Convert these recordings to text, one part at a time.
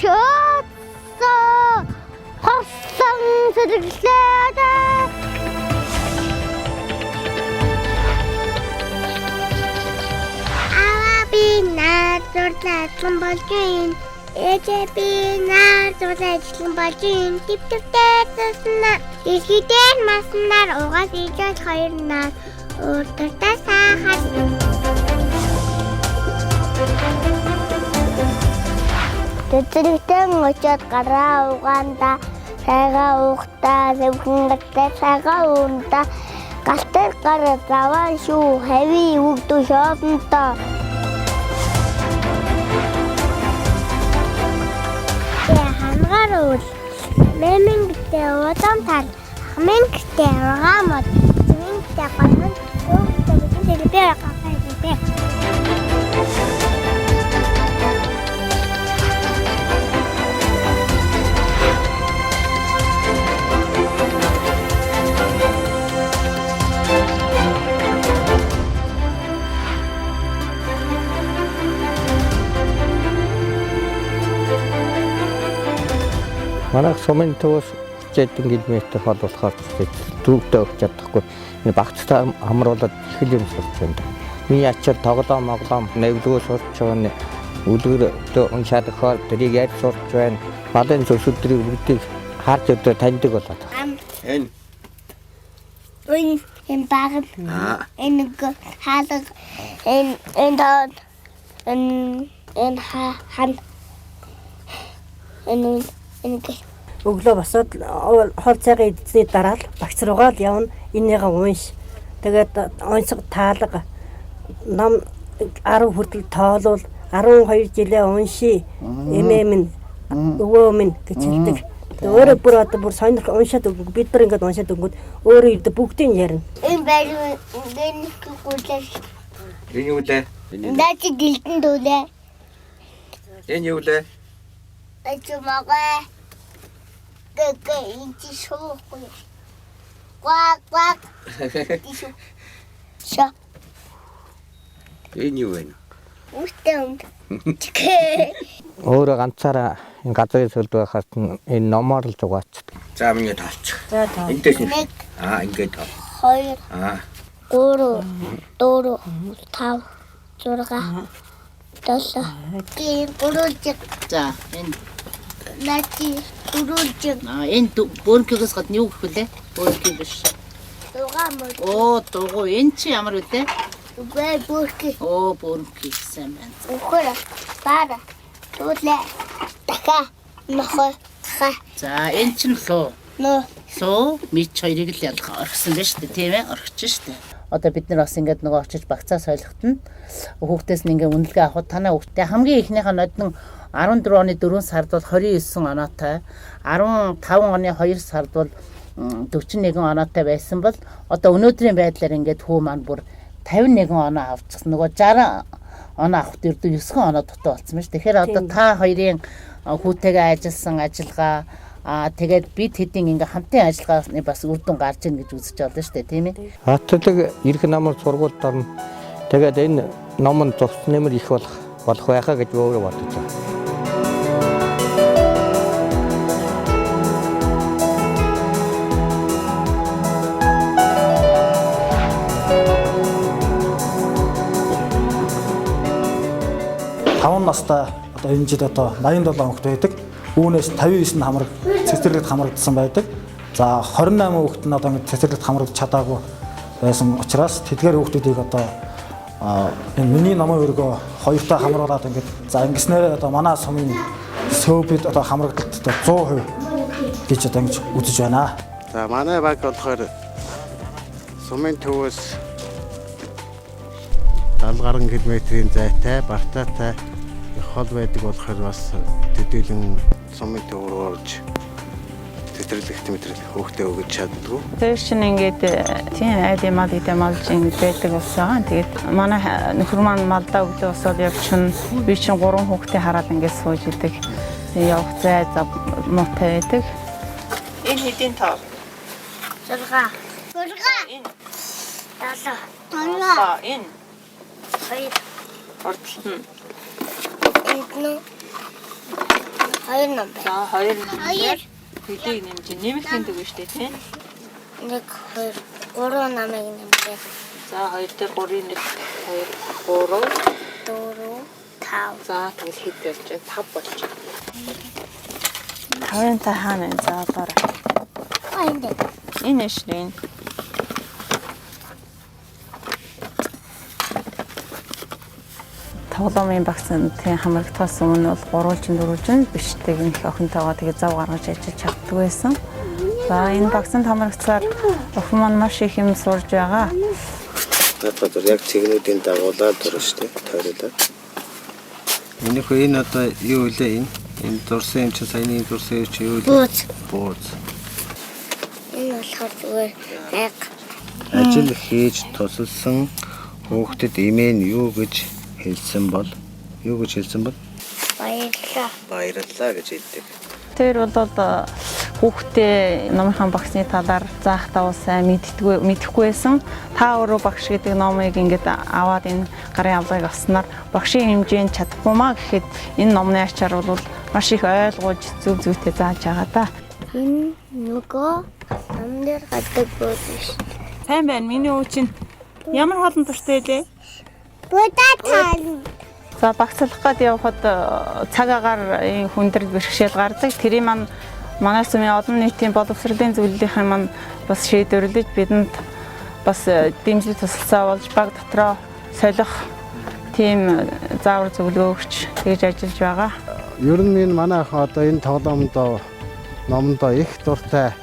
쳤어 헛성 스르르다 아와비 나돌다좀 봐준 에제비 나돌다좀 봐준 찝찝대듯나 이시대 마스날 오가시절 서일날 우들다 사할 Тэцэрэгтэн очоод гараа угаанда сайгаа уухтаа сэвхэнлэгтээ сайгаа уунда галтэр гар заваа шүү хави үгдүү шоодонтоо хангаар уул мэмэнгтэй удаан тал хамэнгтэй ургаамод зэмэнгтэй гонон уухтай бүтэн телевизээр гахайдээ Манайх сумын төвөөс зэдэн километр хол болохоор дүүгтэй өгч чадахгүй. Энэ багцтай хамруулаад их юм сурч байна. Миний ачаар тоглоом моглоом нэвлгөө сурч байгаа. Үлгэр уншаадахаар тэрийг яаж сурч байна. Балын зөвшөлдрийг бүгдийг харж өдөө таньдаг болоод. Энэ энэ баг энэ хаалга энэ хан Өглөө босоод хол цагийн эзний дараа л багц руугаа л явна. Энийгээ унш. Тэгээд онцгой таалга ном 10 хүртэл тоолвол 12 жилээ унши. Эмээ минь өвөө минь гэж хэлдэг. Өөрөө бүр одоо бүр сонирх уншаад өгөв. Бид нар ингээд уншаад өгвөл өөрөө ирдэ бүгдийг ярина. Энэ байр энэ гүйлээ. Энэ юу лээ? Дати гэлтэн дүүлээ. Энэ юу лээ? Ачмага инти шохгүй. Quack. Ша. Энэ юу вэ? Үстэнд. Өөрөө ганцаараа энэ газрын сөлд байхад энэ номоор л зугаацдаг. За миний таалч. За таа. Энтэйс нь. Ингээд таа. 2 3 4 5 6 7 гурван. За энэ Нати дөрөвж. энэ бөөнкөөс гадна юу гэх вүлээ? Бөөнкөө биш. Дугаамд. Оо дугуй энэ чи ямар вүлээ? Үгүй бүрки. Оо бөөнкөө гэсэн байна. Үхэр бара. Туулаа. Така. Нохо. Ха. За энэ чинь луу. Нөө. Луу мич хоёрыг л ялах орхисон байж тээ тийм ээ орхиж штэ. Одоо бид нар бас ингээд нөгөө очиж багцаа сойлохтон хүүхдээс нь ингээд үнэлгээ авахд танаа хүүхдээ хамгийн ихнийхээ нодон 14 оны 4 сард бол 29 оноотой 15 оны 2 сард бол 41 оноотой байсан бол одоо өнөөдрийн байдлаар ингээд хүү маань бүр 51 оноо авчихсан нөгөө 60 оноо авахд ердөө 9 оноо дутуу болсон байна ш. Тэгэхээр одоо та хоёрын хүүтэйгээ ажилласан ажиллагаа тэгээд бид хэдийн ингээ хамтын ажиллагааны бас үр дүн гарч ийн гэж үзэж байна шүү дээ тийм ээ. Хатдаг ирэх намар сургуульд орно. Тэгээд энэ ном нь зурц нэмэр их болох байхаа гэж өөрөө бодож байна. Таван настай одоо энэ жил одоо 87 хүүхэд байдаг. Үүнээс 59 нь хамраг цэцэрлэгт хамрагдсан байдаг. За 28 хүүхэд нь одоо ингэ цэцэрлэгт хамрагдаж чадаагүй байсан учраас тэдгээр хүүхдүүдийг одоо энэ миний номын өргөө хоёртаа хамруулад ингэ за ингэснээр одоо манай сумын сөөбөд одоо хамрагдалт 100% гэж одоо ингэж үзэж байна. За манай баг болохоор сумын төвөөс 70 гаруй километрийн зайтай, бартаатай хол байдаг болохоор бас төдийлөн сумын төв рүү орж тэтгэрлэгт хөөхтэй өгч чаддгүй. Тэр чинь ингээд тийм айд мал идэмалж ингээд байдаг болсон. Тэгээд манай нөхөр маань малдаа өгдөө босоод явчихна. Би чинь 3 хөөхтэй хараад ингээд сууж идэг. Явах зай муутай байдаг. Энэ хэдийн тоо? 6. Энэ 7. Энэ 2. ордлон. Энэ Нөө. 2 ном байна. За 2 номер хөлийг нэмж нэмэлтийн үг шүү дээ тийм. 1 2 3 намыг нэмээ. За 2 дээр 3-ын 1 2 3 4 5. за тэгэл хэд болж байна? 5 болж байна. 5-ын та хаана вэ? За одоо Энд. энэ ширээ. Тоглоомын багцанд тийм хамрагдахаас өмнө бол 3-ын 4-ын бишдэг их охинтойгоо тэгээ зав гаргаж ажиллаж чаддаг байсан. За энэ багцанд хамрагдсаар охин маань маш их юм сурж байгаа. Одоо яг цэгнүүдийн дагуулаад дурна шүү дээ. Тойруулаад. Энэ одоо юу вэ энэ? Энэ дурсан юм чи саяны дурсан юм чи юу вэ? Бууз. Энэ болохоор зүгээр яг Ажил хийж тусалсан хүүхдэд имэн юу гэж хэлсэн бол? Баярлалаа гэж хэлдэг. Тэр бол хүүхдээ номынхан багсны талаар заах давуу сайн мэдэхгүй байсан. Та өөрөө багш гэдэг номыг ингээд аваад энэ гарын авлагыг авснаар багшийн хэмжээнд чадахгүй маа гэхэд энэ номны ачаар бол маш их ойлгож зөв зүйтэй зааж байгаа да. энэ нөгөө намдэр гадаг бууж. Сайн байна. Миний өвч чинь ямар хоолн туртай лээ? Будатан. За багцлах гээд явхад цаг агаар хүндрэл бэрхшээл гардаг. Тэрийг манай сүмийн олон нийтийн боловсролын зөвлөлийн маань бас шийдвэрлэж бидэнд бас дэмжлэг тусалцаа болж баг дотроо солих тийм заавар зөвлөгөө өгч тэгж ажиллаж байгаа. Ер нь энэ манай ах одоо энэ тоглоомдоо номдоо их дуртай.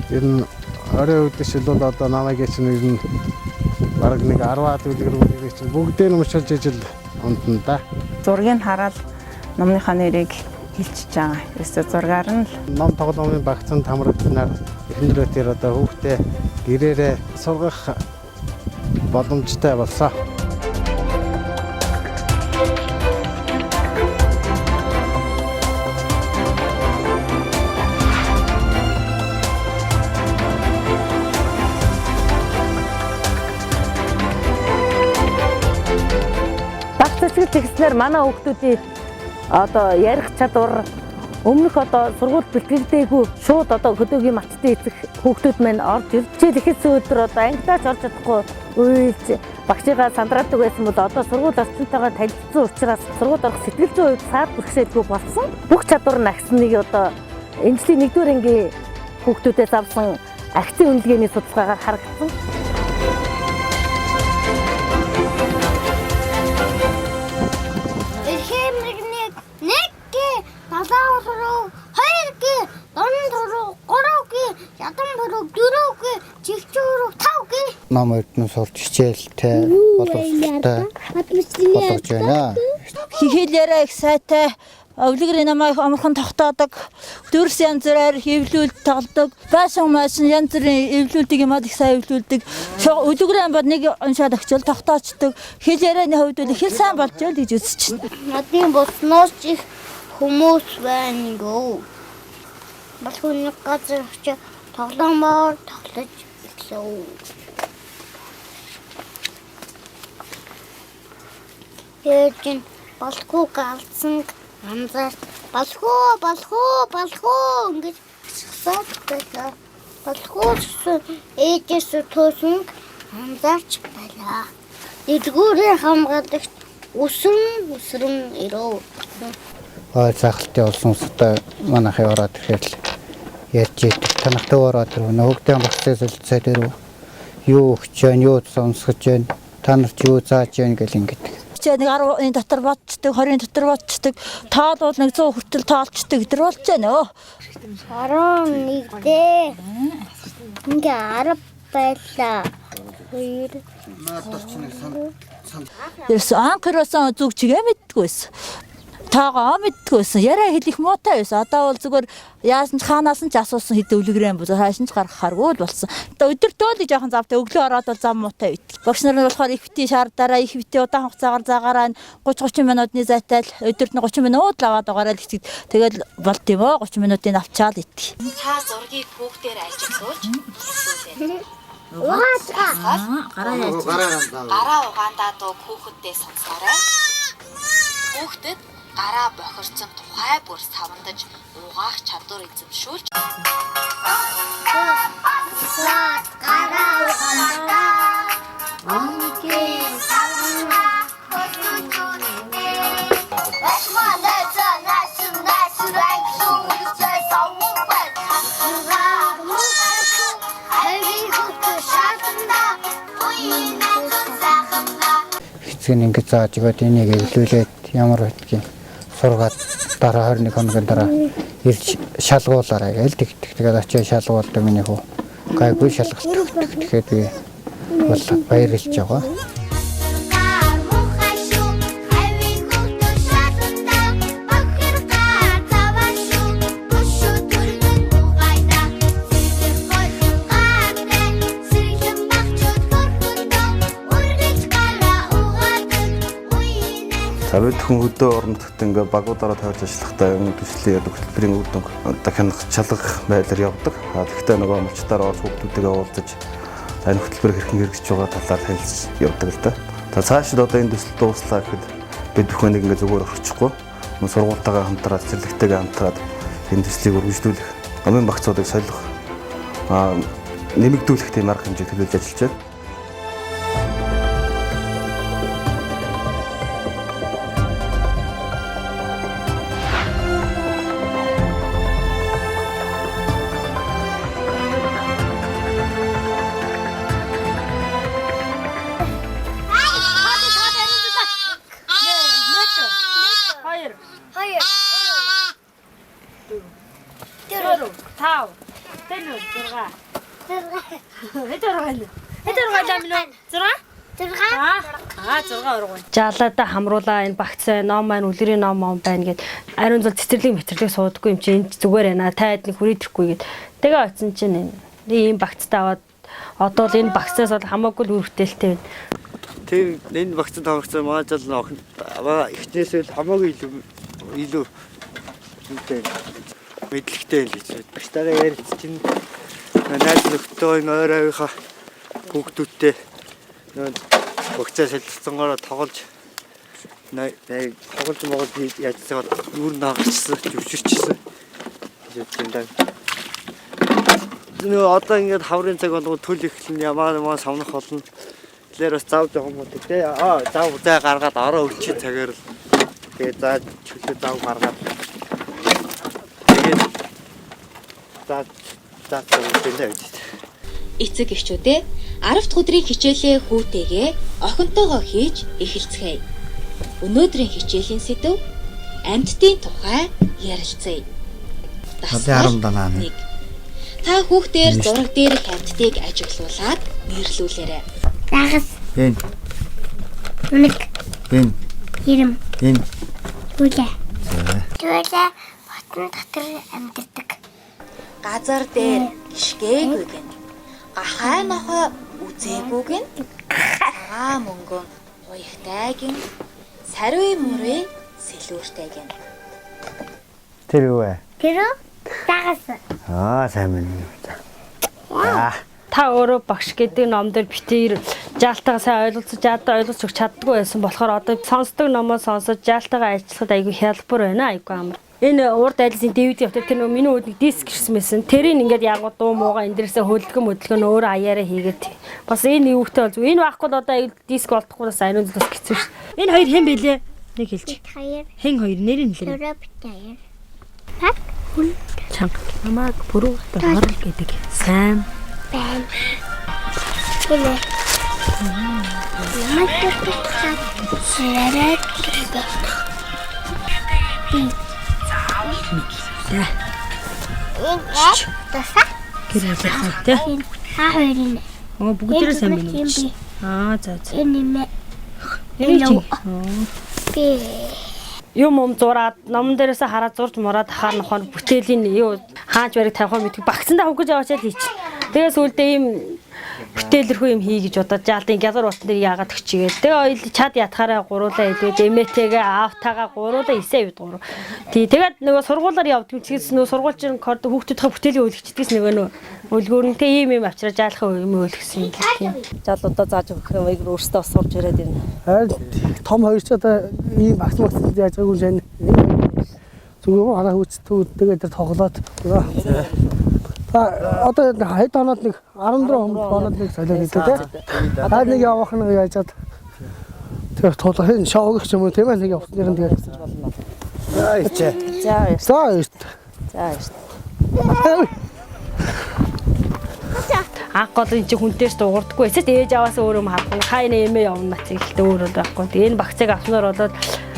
Ер нь орой үдшил бол одоо намайг чинь ер нь бараг нэг 10-аад үлгэрүүдийг чинь бүгдээ нь уншилж ижил унтна да. Зургийг хараад номныхаа нэрийг хэлчихэж байгаа. Эсвэл зургаар нь Ном тоглоомын багцанд хамрагданаар эхнэрээ тэр одоо хүүхдээ гэрээрээ сургах боломжтой болсон. Цэцгэл тэгснээр манай хүүхдүүдийн одоо ярих чадвар өмнөх одоо сургууль бэлтгэгдээгүй шууд одоо хөдөөгийн маттай эцэг хүүхдүүд маань орж ирж ихэсэн өдөр одоо ангидаач орж чадахгүй уйлж багшигаа сандраадаг байсан бол одоо сургууль орчинтойгоо танилцсан учраас сургууль орох сэтгэл зүйн хувьд саад бэрхшээлгүй болсон. Бүх чадвар нь агсныг одоо энэ жилийн 1-р ангийн хүүхдүүдээс авсан агцын үнэлгээний судалгаагаар харагдсан. Ном эрдэнэ сурч хичээлтэй боловсролтой болгож байна. Хихээлээрээ их сайтай өвлөгрийн намайг амархан тогтоодог. Дөрс янз бүрээр эвлүүлэлт тоглодог. Баасан маасан янз бүрийн эвлүүлдэг юм их сайн эвлүүлдэг. Өвлөгрийн бод нэг уншаад очил тогтоочдөг. Хилээрээний хувьд бол их сайн болж байл гэж үзэж байна. Надын боснооч их хүмүүс байна гоо. Бас хүн газар очиж тоглоомоор тоглож эхлэв. Ээжин балхуу галцсан анзаар балхуу ингэж саад байлаа. Балхуу ээжээс туусан анзаарч байлаа. Дэлгүүрээ хамгаалагч өсрөн ирөө. Цахалтын улсын устай манайхаа ороод ирэхээр ярьж идэг. Танахтай ороод ирвэ. Хөгдөн багцаас солилцоо дээр юу өгч जैन, юу сонсгож जैन, та нарт юу зааж जैन гэл ингэдэг. Нэг 10-ын дотор бодцдог, 20-ын дотор бодцдог, тоол бол нэг 100 хүртэл тоолчдаг гэдэр болж байна. 11 дээ. Ингээ 10 байлаа. 2 Тэрс анхаросон зүг чигээ мэддгүйсэн. Тагаа мэддгүйсэн. Яриа хэлэх муутай байсан. Одоо бол зүгээр яасан ч хаанаас нь ч асуусан хэд өвлөгрэн бод хаашин ч гаргахааргүй болсон. Одоо өдөртөө л жоохон завтай өглөө ороод бол зам муутай үйт. Багш нар нь болохоор их бити шаардаараа их бити удаан хугацаагаар загаараа 30-30 минутын зайтай л өдөрт нь 30 минут л аваад байгаараа л ихтэй. Тэгэл болт юм оо 30 минутын авчаал итг. Та зургийг хүүхдээр ажиглуулж хэлсүүлээ. Гараа угаандаа дуу хүүхэддээ сонсоорой. Хүүхдэд гараа бохирцсон тухай бүр савандаж угаах чадвар эзэмшүүлж гараа ухаандаа онгийн савна хөдөлгөөнөө ашмаа наасрай сүнсээ савмбай Эцэг нь ингэж зааж өгөөд энийг эвлүүлээд ямар байдгийг сургаад дараа 21 хоногийн дараа ирж шалгуулаарай гээл тэгдэг. Тэгээд очиж шалгуулдаг миний хүү. Гайгүй шалгалт. Тэгэхээр би бол баярлж байгаа. Бид хүн хөдөө орон нутгад ингээ багуудаараа тавьж ажиллахдаа юм төслийн хөтөлбөрийн үр дүн дахин чалгах байдлаар явдаг. Тэгэхдээ нөгөө мөчтөөр орж хүмүүстэйгээ уулзаж энэ хөтөлбөр хэрхэн хэрэгжиж байгаа талаар танилцж явдаг л да. Цаашид одоо энэ төсөл дууслаа гэхэд бид бүхэн ингээ зүгээр орчихгүй. Сургуультайгаа хамтраад, цэцэрлэгтэйгээ хамтраад энэ төслийг үргэлжлүүлэх, амын багцуудыг солих, нэмэгдүүлэх тийм арга хэмжээ төлөвлөж ажиллаж байна. Жалаада хамруулаа энэ багц ном маань үлгэрийн ном байна гэд ариун зул цэцэрлэг мэтэрлэг суудаггүй юм чи энэ зүгээр байна та эднийг хүрээдрэхгүй гэд тэгээ очсон чинь ийм багцтай аваад одоо л энэ багцаас бол хамаагүй л үргэлтэлтэй байна. Тэр энэ багцад хамрагцсан маажал охин эхнээсээ л хамаагүй илүү мэдлэгтэй л гэж байна. Багтаараа ярьж чинь найз нөхдөд ойр авийнхаа хүүхдүүдтэй багцаа солилцсонгоор тоглож яаж заагаад нүүр наагчсан, зөвшөөрчихсэн. Нөө одоо ингээд хаврын цаг болгоод төл ихлэн ямаа савнах болно. Тэгэхээр бас заав жоох юм уу те. Заав зай гаргаад ороо өвчий цагаар л тэгээ заа чөлөө заав гаргаад. Тэгээд заа төлөө. эцэг эхчүүдээ 10 дахь өдрийн хичээлээ хүүтэйгээ охинтойгоо хийж эхэлцгээе. Өнөөдрийн хичээлийн сэдэв амьтдын тухай ярилцъя. Даснаар 1. Та хүүхдээр зураг дээрх амьтдыг ажиглуулад нэрлүүлээрэй. Дагас. Энэ. Үнэг. Энэ. Хэрэм. Энэ. Түлээ. Түлээ батн дотор амьддаг. Газар дээр гიშгээгүйг нь гахай нохой үзээгүйг нь цагаан мөнгөн хуягтайг нь сариу мөрөө сэлүүртэйг нь. Тэр юу вэ? Тэр дагас. Сайн байна. Та өөрөө багш гэдэг ном дээр битээр жаалтайгаа сайн ойлголцож ойлгож өгч чаддгүй байсан болохоор одоо сонсдог номоо сонсож жаалтайгаа ажиллахад айгүй хялбар байна айгүй амар. Энэ урд айлсын DVD явтал тэр миний өөдний диск ирсэн мэсэн. Тэрийг ингээд яг дуу муугаа энэ дээрээс хөдөлгөн өөрөө аяараа хийгээд бас энэ юугтай бол зү. Энэ байхгүй л одоо диск олдохгүй бас ариун зүлс хэцүү ш. Энэ хоёр хэн бэлээ? Нэг хэлж. Хэн хоёр нэрийг хэлээ. Төрөбтэй. Пак хүн чанга. Намайг бүрүү хор гэдэг. Сайн байна. Хэлээ. Намайг төрөбтэй. Сэрэг. Таса. Гэрэлтэй. Хоёрын. Бүгдээрээ сайн байна. За. Энэ нэмэ. Юм зураад номон дээрээс хараад зурж мураад хаар нохоор бүтээлийн юу хааж барыг тавих мэдгүй багцандаа хөвгөж аваачаал хийчих. Тэгээс үлдээ ийм бүтээлэрхүү юм хий гэж бодож яалтын гялар утсан дээр яагаад өгчигээд. Тэгээ ойл чад ятгаараа гуруулаа идвээд эмээтэйгээ аавтайгаа гуруулаа исээ бид гурав. Тэгээд нөгөө сургуулаар явдаг чигээс нөгөө сургуульчин хүүхдүүдийн бүтээлийн үйлчлэгчдээс нөгөө үлгүүрэнтэй ийм авчираа жаалахын юм өөлгсөн юм тийм. Жалуудаа зааж өгөх юм ийг өөртөө сурж ирээд байна. Харин том хоёр ч одоо ийм багц яаж байгаагүй шин. Зүгээр манай хүүхдүүд тэгээд тэр тоглоод одоо хэд хоноод нэг 14 хоноод нэг солиод идэв тийм. Хаад нэг явах нэг яажаад тэр тулахын шоу гэх юм уу тийм ээ нэг явсан юм тэгээд. За ичээ. За. Аггол энэ чи хүнтэйч дуурдаггүй эсвэл ээж аваас өөрөө хадсан хайна эмээ явна нацыг ихтэй өөрөө байхгүй. Тэгээ энэ багцыг авснаар болоод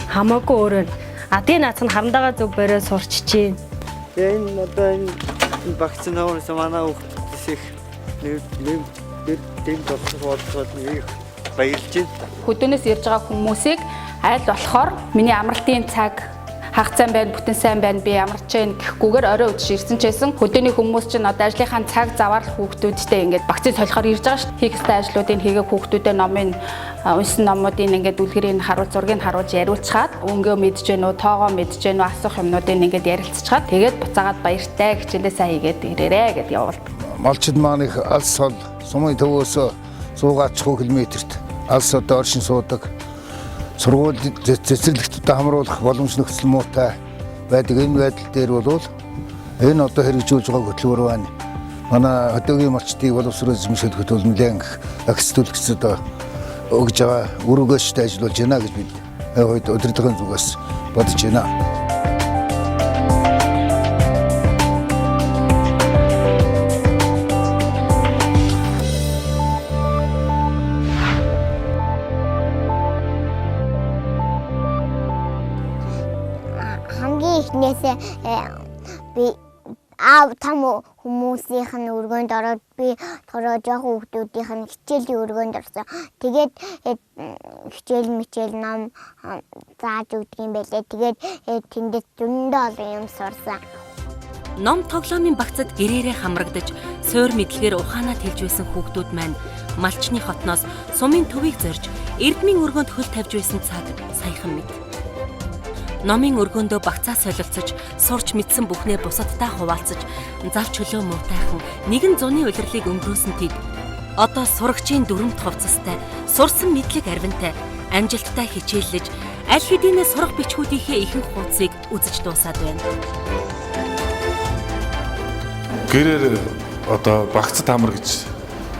хамаагүй өөрөө адын нацг нь харандаага зөв бариад сурччихээ. Энэ одоо энэ багц нөөс манай хүүхдээс их нэг бодлого нэг баярлж байна. Хөдөөнөөс ирж байгаа хүмүүсийг аль болохоор миний амралтын цаг хагацсан байна, бүтэн сайн байна, би амарч जैन гэхгүйгээр орой өдөр ирсэн ч байсан хөдөөний хүмүүс чинь одоо ажлынхаа цаг заваар хүүхдүүдтэй ингээд багцыг солихоор ирж байгаа шүү дээ. Хийх ёстой ажлуудыг хийгээ хүүхдүүдэд номын унсан номуудын ингээд үлгэрийн харуулж зургийг харуулж яриулцгаад өнгөө мэдж гэнэ үү, тоогоо мэдж гэнэ үү, асуух юмнуудыг ингээд ярилцчихад тэгээд буцаагаад баяртай хичээлээ сайн хийгээд ирээрээ гэд явуулдаг. Малчид маань их алс хол сумын төвөөс суугаачих километрт алс одоо оршин суудаг. Сургууль цэцэрлэгттэй хамруулах боломж нөхцөл муутай байдаг. Энэ байдал дээр бол энэ одоо хэрэгжүүлж байгаа хөтөлбөр байна. Манай хөдөөгийн малчдыг боловсрол эзэмшүүлэхэд бол нэлээд агц төлөвчд өгж байгаа өргөөштэй ажиллаж байна гэж бид удирдлагын зүгээс бодож байна. Эхнээсээ би аав том хүмүүсийнх нь өргөнд ороод би төрөө жоохон хүүхдүүдийнх нь хичээлийн өргөнд орсон. Тэгээд хичээл мичээл ном зааж өгдөг юм байлээ. Тэгээд тэндээ зөндөө олон юм сурсан. Ном тоглоомын багцад гэрээрээ хамрагдаж, суур мэдлэгээр ухаанаа тэлж байсан хүүхдүүд маань малчны хотноос сумын төвийг зорж, эрдмийн өргөнд хөл тавьж байсан цаг саяхан мэд. Номын өргөндөө багцаа солилцож, сурч мэдсэн бүхнээ бусадтай хуваалцаж, зав чөлөө муутайхан нэгэн зуны улирлыг өнгөрөөсөн тэд одоо сурагчийн дүрмт хувцастай, сурсан мэдлэг арвинтай, амжилттай хичээллэж, аль хэдийнэ сурах бичгүүдийнхээ ихэнх хуудсыг үзэж дуусаад байна. Гэрээр одоо багцад хамрагч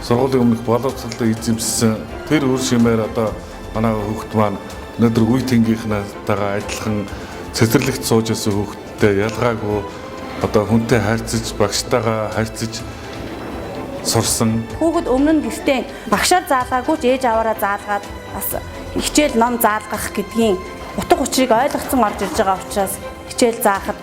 сургуулийн өмнөх боловсролыг эзэмшсэн тэр үр шимээр одоо манай хүүхд маань өнөөдөр үе тэнгийнхнээтэйгээ адилхан цэцэрлэгт сууж байсан хүүхдтэй ялгаагүй одоо хүнтэй харьцаж, багштайгаа харьцаж сурсан. Хүүхэд өмнө нь гэртээ багшаар заалгаагүй ч ээж аваараа заалгаад бас хичээл ном заалгах гэдгийн утга учирыг ойлгоцсон орж ирж байгаа учраас хичээл заахад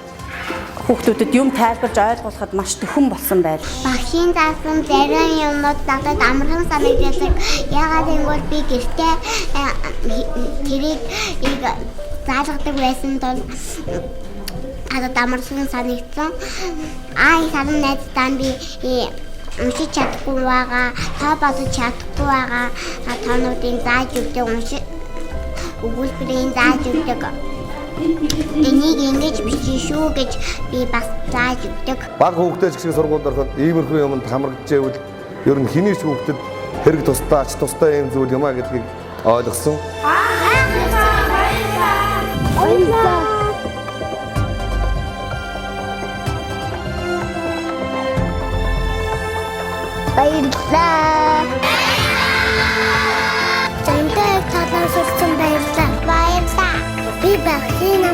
хүүхдүүдэд юм тайлбарж ойлгуулахад маш төхөн болсон байл. Багшийн заасан зарим юмнууд надад амархан санагддаг. Яагаад гэвэл би гэртээ тэрийг заалгадаг байсан тул надад амархан санагдсан. Сарын найзтай би уншиж чадахгүй байгаа, тоо бодож чадахгүй байгаа тоонуудыг зааж өгдөг, өгүүлбэрийн зааж өгдөг. Энийг ингэж бичиж шүү гэж би бас зааж өгдөг. Бага хүүхдтэй шиг сургуульд ороход иймэрхүү юмд хамрагдж байвал ер нь хэний ч хүүхдэд хэрэг тустай, ач тустай юм зүйл юм а гэдгийг ойлгосон. Баярлалаа. Зэнтэй талаас сурсан баярлалаа. Баярлалаа. Би багшийн